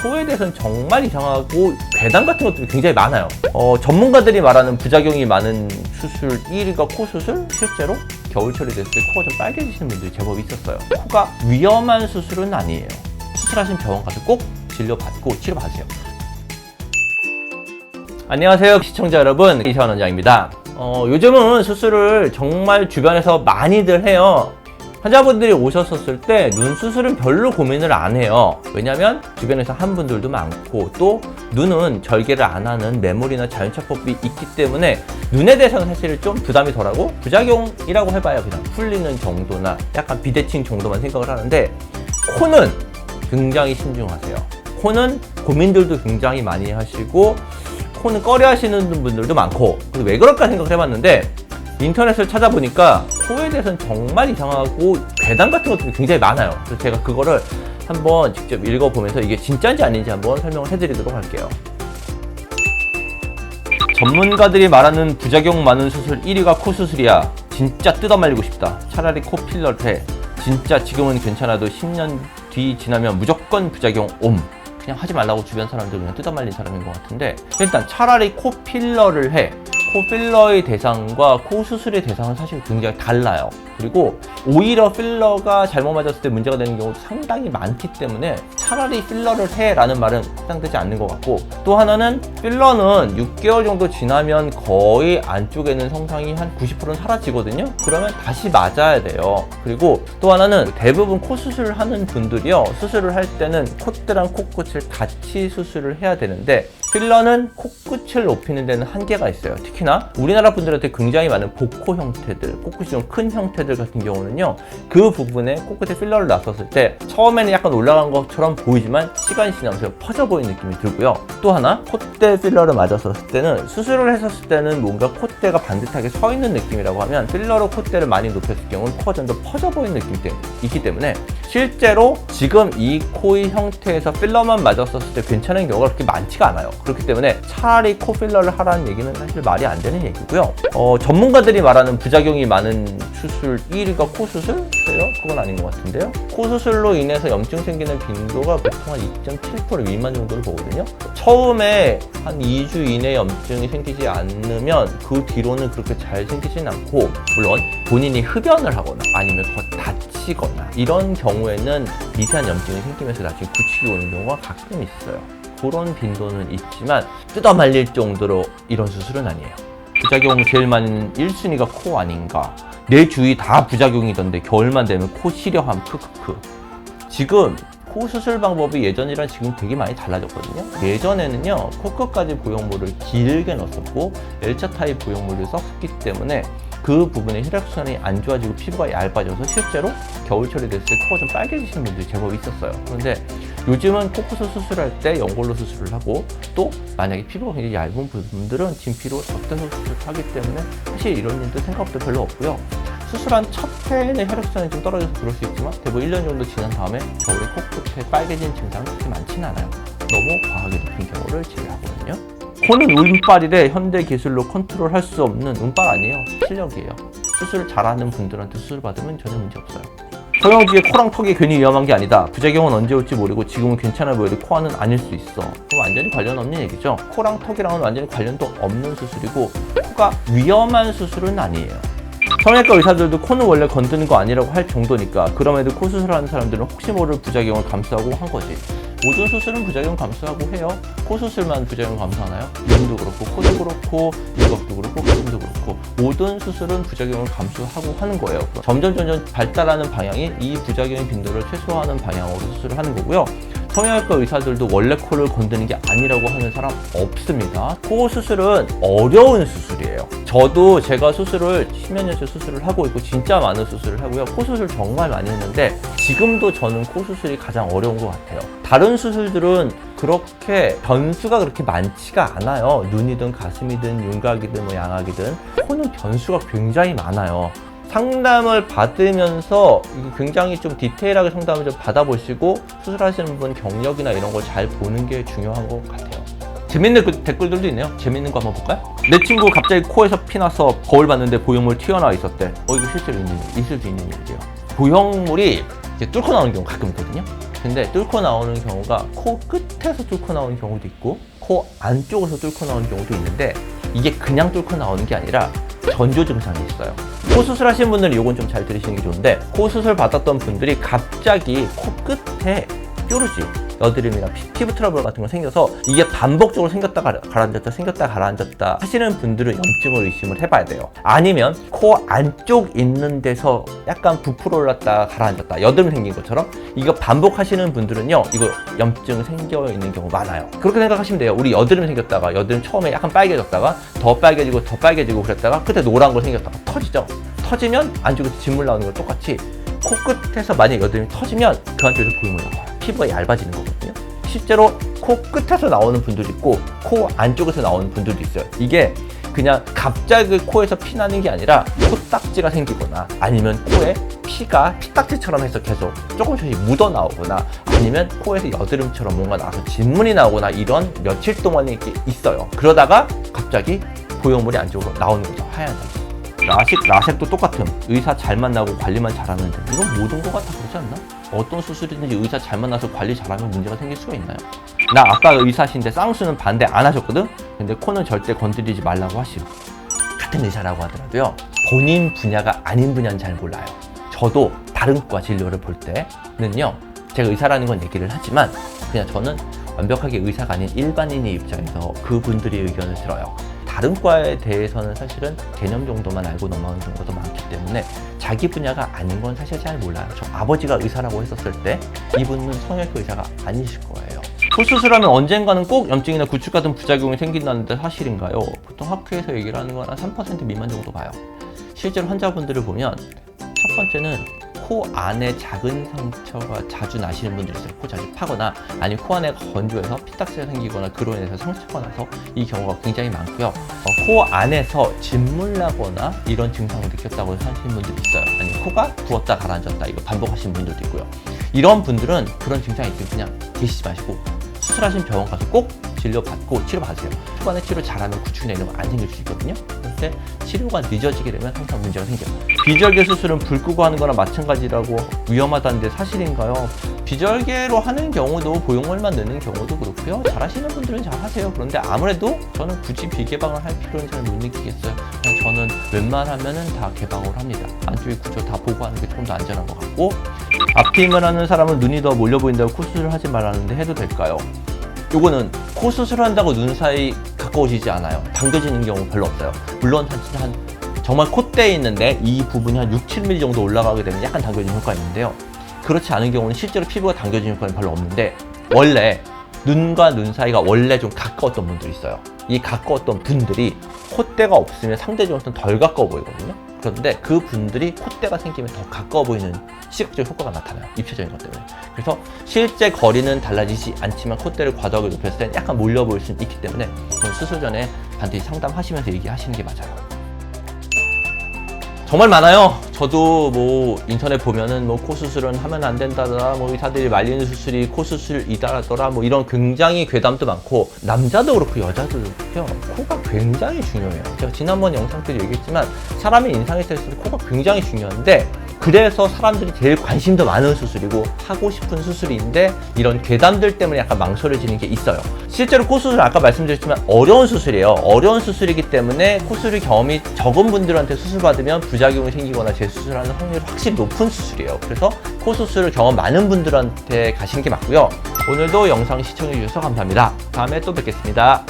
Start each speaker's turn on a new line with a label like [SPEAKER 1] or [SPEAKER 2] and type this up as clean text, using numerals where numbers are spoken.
[SPEAKER 1] 코에 대해서는 정말 이상하고 괴담 같은 것들이 굉장히 많아요. 전문가들이 말하는 부작용이 많은 수술 1위가 코 수술. 실제로 겨울철이 됐을 때 코가 좀 빨개지시는 분들이 제법 있었어요. 코가 위험한 수술은 아니에요. 수술하신 병원 가서 꼭 진료받고 치료받으세요. 안녕하세요 시청자 여러분, 이세환 원장입니다. 요즘은 수술을 정말 주변에서 많이들 해요. 환자분들이 오셨었을 때 눈 수술은 별로 고민을 안 해요. 왜냐면 주변에서 한 분들도 많고, 또 눈은 절개를 안 하는 매몰이나 자연차법이 있기 때문에 눈에 대해서는 사실 좀 부담이 덜하고 부작용이라고 해봐야 그냥 풀리는 정도나 약간 비대칭 정도만 생각을 하는데, 코는 굉장히 신중하세요. 코는 고민들도 굉장히 많이 하시고, 코는 꺼려 하시는 분들도 많고, 그래서 왜 그럴까 생각을 해봤는데, 인터넷을 찾아보니까 코에 대해서는 정말 이상하고 괴담 같은 것들이 굉장히 많아요. 그래서 제가 그거를 한번 직접 읽어보면서 이게 진짜인지 아닌지 한번 설명을 해드리도록 할게요. 전문가들이 말하는 부작용 많은 수술 1위가 코 수술이야. 진짜 뜯어말리고 싶다. 차라리 코 필러를 해. 진짜 지금은 괜찮아도 10년 뒤 지나면 무조건 부작용 옴. 그냥 하지 말라고 주변 사람들 그냥 뜯어말린 사람인 것 같은데, 일단 차라리 코 필러를 해. 코 필러의 대상과 코 수술의 대상은 사실 굉장히 달라요. 그리고 오히려 필러가 잘못 맞았을 때 문제가 되는 경우도 상당히 많기 때문에 차라리 필러를 해 라는 말은 해당되지 않는 것 같고, 또 하나는 필러는 6개월 정도 지나면 거의 안쪽에는 성상이 한 90%는 사라지거든요. 그러면 다시 맞아야 돼요. 그리고 또 하나는 대부분 코 수술을 하는 분들이요, 수술을 할 때는 콧대랑 코끝을 같이 수술을 해야 되는데, 필러는 코끝을 높이는 데는 한계가 있어요. 특히나 우리나라 분들한테 굉장히 많은 복코 형태들, 코끝이 좀 큰 형태들 같은 경우는요, 그 부분에 코끝에 필러를 놨었을 때 처음에는 약간 올라간 것처럼 보이지만 시간이 지나면서 퍼져 보이는 느낌이 들고요. 또 하나, 콧대 필러를 맞았었을 때는, 수술을 했었을 때는 뭔가 콧대가 반듯하게 서 있는 느낌이라고 하면, 필러로 콧대를 많이 높였을 경우는 코가 좀 더 퍼져 보이는 느낌이 있기 때문에 실제로 지금 이 코의 형태에서 필러만 맞았었을 때 괜찮은 경우가 그렇게 많지가 않아요. 그렇기 때문에 차라리 코 필러를 하라는 얘기는 사실 말이 안 되는 얘기고요. 전문가들이 말하는 부작용이 많은 수술 1위가 코 수술? 그건 아닌 것 같은데요. 코 수술로 인해서 염증 생기는 빈도가 보통 한 2.7% 미만 정도를 보거든요. 처음에 한 2주 이내에 염증이 생기지 않으면 그 뒤로는 그렇게 잘 생기진 않고, 물론 본인이 흡연을 하거나 아니면 더 다치거나 이런 경우에는 미세한 염증이 생기면서 나중에 굳히기 오는 경우가 가끔 있어요. 그런 빈도는 있지만 뜯어 말릴 정도로 이런 수술은 아니에요. 부작용 제일 많은 1순위가 코 아닌가. 내 주위 다 부작용이던데 겨울만 되면 코 시려함 크크크. 지금 코 수술 방법이 예전이랑 지금 되게 많이 달라졌거든요. 예전에는요, 코끝까지 보형물을 길게 넣었었고 L자 타입 보형물을 썼기 때문에 그 부분에 혈액순환이 안 좋아지고 피부가 얇아져서 실제로 겨울철이 됐을 때 코가 좀 빨개지시는 분들이 제법 있었어요. 그런데 요즘은 코끝을 수술할 때 연골로 수술을 하고, 또 만약에 피부가 굉장히 얇은 분들은 진피로 덧대서 수술을 하기 때문에 사실 이런 일도 생각보다 별로 없고요. 수술한 첫 해에는 혈액순환이 좀 떨어져서 그럴 수 있지만 대부분 1년 정도 지난 다음에 겨울에 코끝에 빨개진 증상은 그렇게 많지는 않아요. 너무 과하게 높인 경우를 제외하거든요. 코는 운빨이래. 현대 기술로 컨트롤할 수 없는 운빨 아니에요. 실력이에요. 수술 잘하는 분들한테 수술 받으면 전혀 문제 없어요. 성형주의 코랑 턱이 괜히 위험한 게 아니다. 부작용은 언제 올지 모르고 지금은 괜찮아 보여도 코와는 아닐 수 있어. 그거 완전히 관련 없는 얘기죠. 코랑 턱이랑은 완전히 관련도 없는 수술이고, 코가 위험한 수술은 아니에요. 성형외과 의사들도 코는 원래 건드는 거 아니라고 할 정도니까, 그럼에도 코 수술하는 사람들은 혹시 모를 부작용을 감수하고 한 거지. 모든 수술은 부작용 감수하고 해요. 코 수술만 부작용 감수하나요? 눈도 그렇고, 코도 그렇고, 미각도 그렇고, 가슴도 그렇고, 모든 수술은 부작용을 감수하고 하는 거예요. 점점 발달하는 방향이 이 부작용의 빈도를 최소화하는 방향으로 수술을 하는 거고요. 성형외과 의사들도 원래 코를 건드는 게 아니라고 하는 사람 없습니다. 코 수술은 어려운 수술이에요. 저도 제가 수술을 10몇 년째 수술을 하고 있고 진짜 많은 수술을 하고요. 코 수술 정말 많이 했는데 지금도 저는 코 수술이 가장 어려운 것 같아요. 다른 수술들은 그렇게 변수가 그렇게 많지가 않아요. 눈이든 가슴이든 윤곽이든 뭐 양악이든 코는 변수가 굉장히 많아요. 상담을 받으면서 굉장히 좀 디테일하게 상담을 좀 받아보시고 수술하시는 분 경력이나 이런 걸 잘 보는 게 중요한 것 같아요. 재밌는 댓글들도 있네요. 재밌는 거 한번 볼까요? 내 친구 갑자기 코에서 피나서 거울 봤는데 보형물 튀어나와 있었대. 이거 실제로 있을 수 있는 일이에요. 보형물이 이렇게 뚫고 나오는 경우 가끔 있거든요. 근데 뚫고 나오는 경우가 코 끝에서 뚫고 나오는 경우도 있고 코 안쪽에서 뚫고 나오는 경우도 있는데 이게 그냥 뚫고 나오는 게 아니라 전조 증상이 있어요. 코 수술하신 분들은 이건 좀 잘 들으시는 게 좋은데 코 수술 받았던 분들이 갑자기 코 끝에 뾰루지, 여드름이나 피부 트러블 같은 거 생겨서 이게 반복적으로 생겼다 가라앉았다 생겼다 가라앉았다 하시는 분들은 염증을 의심을 해봐야 돼요. 아니면 코 안쪽 있는 데서 약간 부풀어 올랐다 가라앉았다 여드름 생긴 것처럼 이거 반복하시는 분들은요 이거 염증 생겨 있는 경우 많아요. 그렇게 생각하시면 돼요. 우리 여드름 생겼다가 여드름 처음에 약간 빨개졌다가 더 빨개지고 그랬다가 끝에 노란 거 생겼다가 터지죠. 터지면 안쪽에서 진물 나오는 거 똑같이 코 끝에서 만약 여드름이 터지면 그 안쪽에서 보형물이 나와요. 피부가 얇아지는 거거든요. 실제로 코 끝에서 나오는 분들도 있고 코 안쪽에서 나오는 분들도 있어요. 이게 그냥 갑자기 코에서 피 나는 게 아니라 코딱지가 생기거나 아니면 코에 피가 피딱지처럼 해서 계속 조금씩 묻어 나오거나 아니면 코에서 여드름처럼 뭔가 나와서 진물이 나오거나 이런 며칠 동안 이렇게 있어요. 그러다가 갑자기 보형물이 안쪽으로 나오는 거죠. 하얀색. 라섹도 똑같음. 의사 잘 만나고 관리만 잘하면 돼. 이건 모든 것 같아 그렇지 않나? 어떤 수술이든지 의사 잘 만나서 관리 잘하면 문제가 생길 수가 있나요? 나 아까 의사신데 쌍수는 반대 안 하셨거든? 근데 코는 절대 건드리지 말라고 하시고 같은 의사라고 하더라도요 본인 분야가 아닌 분야는 잘 몰라요. 저도 다른 과 진료를 볼 때는요 제가 의사라는 건 얘기를 하지만 그냥 저는 완벽하게 의사가 아닌 일반인의 입장에서 그분들의 의견을 들어요. 다른 과에 대해서는 사실은 개념 정도만 알고 넘어가는 경우도 많기 때문에 자기 분야가 아닌 건 사실 잘 몰라요. 저 아버지가 의사라고 했었을 때 이분은 성형외과 의사가 아니실 거예요. 코 수술하면 언젠가는 꼭 염증이나 구축 같은 부작용이 생긴다는데 사실인가요? 보통 학회에서 얘기를 하는 건 한 3% 미만 정도 봐요. 실제로 환자분들을 보면 첫 번째는 코 안에 작은 상처가 자주 나시는 분들이 있어요. 코 자주 파거나 아니면 코 안에 건조해서 피딱지가 생기거나 그로 인해서 상처가 나서 이 경우가 굉장히 많고요. 코 안에서 진물 나거나 이런 증상을 느꼈다고 하시는 분들이 있어요. 아니면 코가 부었다 가라앉았다 이거 반복하시는 분들도 있고요. 이런 분들은 그런 증상이 있으면 그냥 계시지 마시고 수술하신 병원 가서 꼭 진료받고 치료받으세요. 초반에 치료 잘하면 구축이나 이런 거 안 생길 수 있거든요. 그런데 치료가 늦어지게 되면 항상 문제가 생겨요. 비절개 수술은 불 끄고 하는 거나 마찬가지라고 위험하다는데 사실인가요? 비절개로 하는 경우도 보형물만 넣는 경우도 그렇고요. 잘하시는 분들은 잘하세요. 그런데 아무래도 저는 굳이 비개방을 할 필요는 잘 못 느끼겠어요. 그냥 저는 웬만하면은 다 개방을 합니다. 안쪽에 구조 다 보고 하는 게 조금 더 안전한 것 같고 앞트임을 하는 사람은 눈이 더 몰려 보인다고 코 수술을 하지 말라는데 해도 될까요? 요거는 코 수술한다고 눈 사이 가까워지지 않아요. 당겨지는 경우 별로 없어요. 물론 한 정말 콧대에 있는데 이 부분이 한 6, 7mm 정도 올라가게 되면 약간 당겨지는 효과가 있는데요. 그렇지 않은 경우는 실제로 피부가 당겨지는 효과는 별로 없는데 원래 눈과 눈 사이가 원래 좀 가까웠던 분들이 있어요. 이 가까웠던 분들이 콧대가 없으면 상대적으로 좀 덜 가까워 보이거든요. 그런데 그 분들이 콧대가 생기면 더 가까워 보이는 시각적 효과가 나타나요. 입체적인 것 때문에. 그래서 실제 거리는 달라지지 않지만 콧대를 과도하게 높였을 때 약간 몰려 보일 수 있기 때문에 수술 전에 반드시 상담하시면서 얘기하시는 게 맞아요. 정말 많아요. 저도 뭐 인터넷 보면은 뭐 코 수술은 하면 안 된다더라, 뭐 의사들이 말리는 수술이 코 수술이다더라, 뭐 이런 굉장히 괴담도 많고 남자도 그렇고 여자도 그렇고요. 코가 굉장히 중요해요. 제가 지난번 영상 때도 얘기했지만 사람의 인상에 있을 때 코가 굉장히 중요한데 그래서 사람들이 제일 관심도 많은 수술이고 하고 싶은 수술인데 이런 괴담들 때문에 약간 망설여지는 게 있어요. 실제로 코 수술 아까 말씀드렸지만 어려운 수술이에요. 어려운 수술이기 때문에 코 수술 경험이 적은 분들한테 수술받으면 부작용이 생기거나 재수술하는 확률이 확실히 높은 수술이에요. 그래서 코 수술을 경험 많은 분들한테 가시는 게 맞고요. 오늘도 영상 시청해 주셔서 감사합니다. 다음에 또 뵙겠습니다.